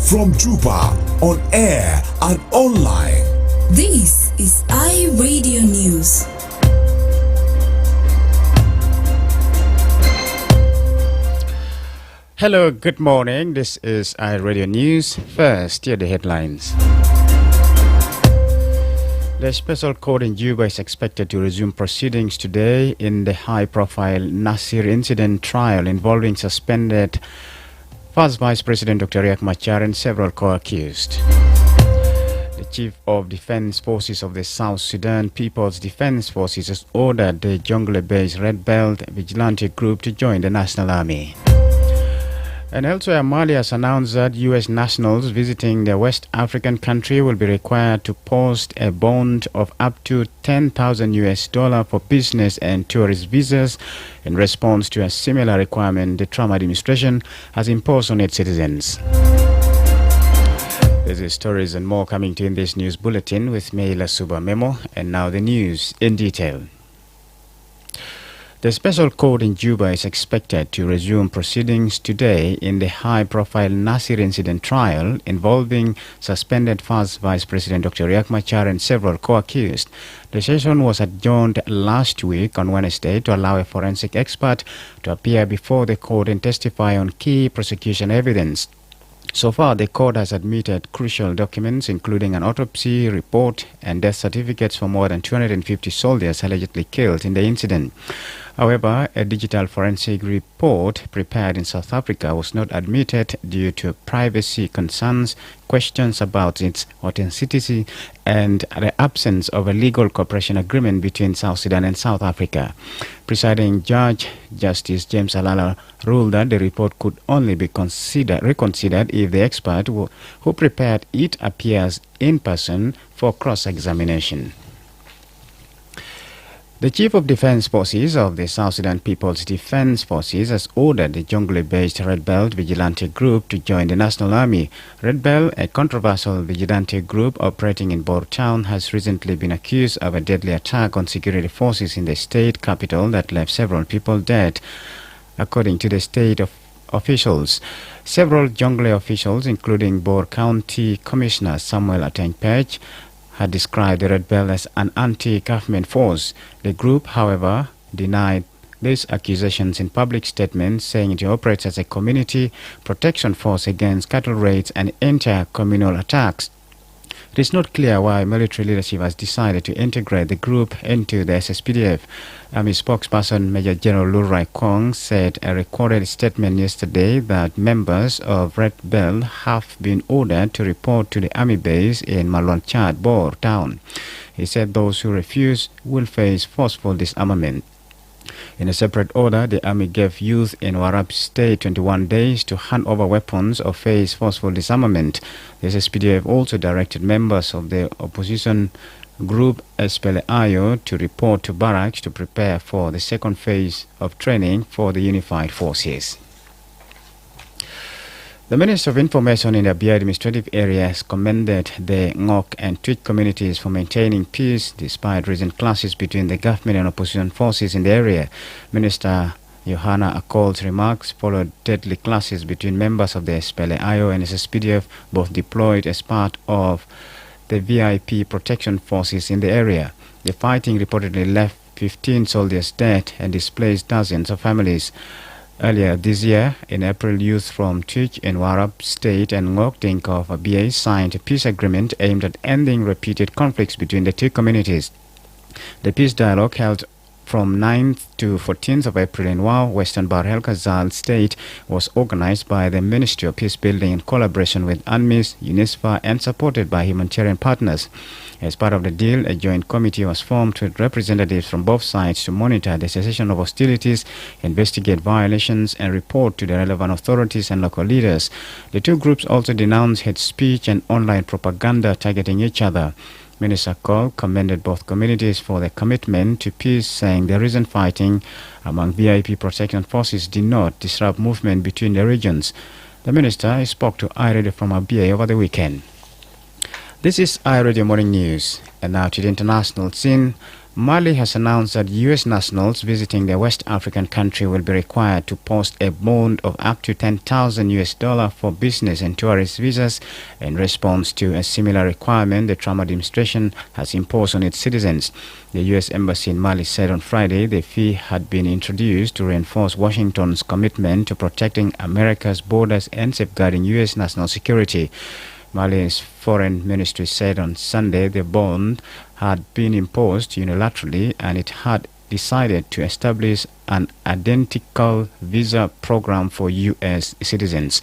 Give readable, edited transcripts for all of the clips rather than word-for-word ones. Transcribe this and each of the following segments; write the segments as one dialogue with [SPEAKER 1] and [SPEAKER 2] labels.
[SPEAKER 1] from Juba, on air and online.
[SPEAKER 2] This is iRadio News.
[SPEAKER 3] Hello, good morning. This is iRadio News. First, here are the headlines. The special court in Juba is expected to resume proceedings today in the high-profile Nasir incident trial involving suspended first Vice President Dr. Riek Machar and several co-accused. The Chief of Defense Forces of the South Sudan People's Defense Forces has ordered the Jonglei-based Red Belt vigilante group to join the National Army. And elsewhere, Mali has announced that U.S. nationals visiting the West African country will be required to post a bond of up to $10,000 for business and tourist visas in response to a similar requirement the Trump administration has imposed on its citizens. This is stories and more coming to you in this news bulletin with me, Lasuba Memo, and now the news in detail. The special court in Juba is expected to resume proceedings today in the high-profile Nasir incident trial involving suspended first Vice President Dr. Riek Machar and several co-accused. The session was adjourned last week on Wednesday to allow a forensic expert to appear before the court and testify on key prosecution evidence. So far, the court has admitted crucial documents, including an autopsy report and death certificates for more than 250 soldiers allegedly killed in the incident. However, a digital forensic report prepared in South Africa was not admitted due to privacy concerns, questions about its authenticity, and the absence of a legal cooperation agreement between South Sudan and South Africa. Presiding Judge Justice James Alala ruled that the report could only be reconsidered if the expert who prepared it appears in person for cross-examination. The Chief of Defense Forces of the South Sudan People's Defense Forces has ordered the Jonglei-based Red Belt vigilante group to join the National Army. Red Belt, a controversial vigilante group operating in Bor Town, has recently been accused of a deadly attack on security forces in the state capital that left several people dead, according to the state officials. Several Jonglei officials, including Bor County Commissioner Samuel Ateng-Pech, had described the Red Belt as an anti-government force. The group, however, denied these accusations in public statements, saying it operates as a community protection force against cattle raids and inter-communal attacks. It is not clear why military leadership has decided to integrate the group into the SSPDF. Army spokesperson Major General Lurai Kong said a recorded statement yesterday that members of Red Belt have been ordered to report to the army base in Malonchad, Bor Town. He said those who refuse will face forceful disarmament. In a separate order, the army gave youth in Warab State 21 days to hand over weapons or face forceful disarmament. The SSPDF also directed members of the opposition group SPLA-IO to report to barracks to prepare for the second phase of training for the unified forces. The Minister of Information in the Abia administrative area has commended the Ngok and Twitch communities for maintaining peace despite recent clashes between the government and opposition forces in the area. Minister Johanna Akol's remarks followed deadly clashes between members of the SPLA-IO and SSPDF, both deployed as part of the VIP protection forces in the area. The fighting reportedly left 15 soldiers dead and displaced dozens of families. Earlier this year, in April, youth from Twitch in Warab State and Ngok Dink of Abia signed a peace agreement aimed at ending repeated conflicts between the two communities. The peace dialogue held from 9th to 14th of April in Wau, Western Bahr el Ghazal State, was organized by the Ministry of Peace Building in collaboration with UNMISS, UNISFA, and supported by humanitarian partners. As part of the deal, a joint committee was formed with representatives from both sides to monitor the cessation of hostilities, investigate violations, and report to the relevant authorities and local leaders. The two groups also denounced hate speech and online propaganda targeting each other. Minister Cole commended both communities for their commitment to peace, saying the recent fighting among VIP protection forces did not disrupt movement between the regions. The minister spoke to iRadio from Abia over the weekend. This is iRadio Morning News, and now to the international scene. Mali has announced that U.S. nationals visiting the West African country will be required to post a bond of up to $10,000 for business and tourist visas in response to a similar requirement the Trump administration has imposed on its citizens. The U.S. Embassy in Mali said on Friday the fee had been introduced to reinforce Washington's commitment to protecting America's borders and safeguarding U.S. national security. Mali's foreign ministry said on Sunday the bond had been imposed unilaterally and it had decided to establish an identical visa program for U.S. citizens.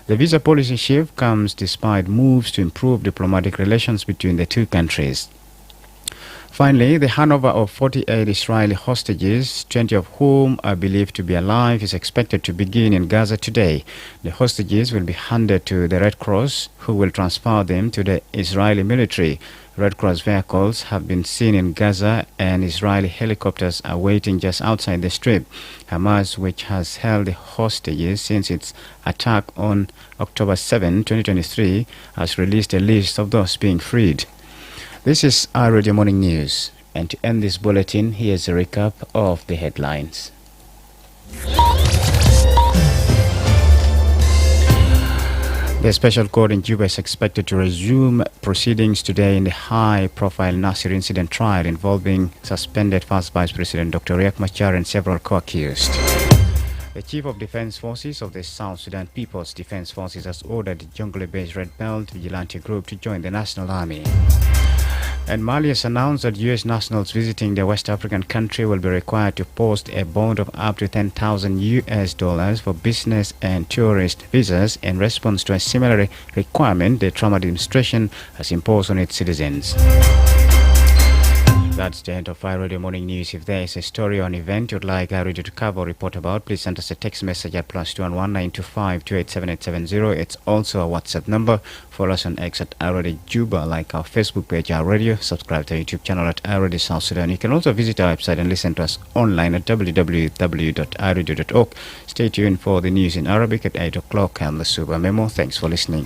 [SPEAKER 3] The visa policy shift comes despite moves to improve diplomatic relations between the two countries. Finally, the handover of 48 Israeli hostages, 20 of whom are believed to be alive, is expected to begin in Gaza today. The hostages will be handed to the Red Cross, who will transfer them to the Israeli military. Red Cross vehicles have been seen in Gaza and Israeli helicopters are waiting just outside the Strip. Hamas, which has held the hostages since its attack on October 7, 2023, has released a list of those being freed. This is our Radio Morning News, and to end this bulletin, here's a recap of the headlines. The special court in Juba is expected to resume proceedings today in the high-profile Nasir incident trial involving suspended First Vice President Dr. Riek Machar and several co-accused. The Chief of Defense Forces of the South Sudan People's Defense Forces has ordered the Jonglei-based Red Belt vigilante group to join the National Army. And Mali has announced that U.S. nationals visiting the West African country will be required to post a bond of up to $10,000 for business and tourist visas in response to a similar requirement the Trump administration has imposed on its citizens. That's the end of our Radio Morning News. If there is a story or an event you'd like our radio to cover or report about, please send us a text message at +211 925 287 It's also a WhatsApp number. Follow us on X at iRadio Juba, like our Facebook page, Our Radio. Subscribe to our YouTube channel at iRadio South Sudan. You can also visit our website and listen to us online at www.iradio.org. Stay tuned for the news in Arabic at 8 o'clock and Lasuba Memo. Thanks for listening.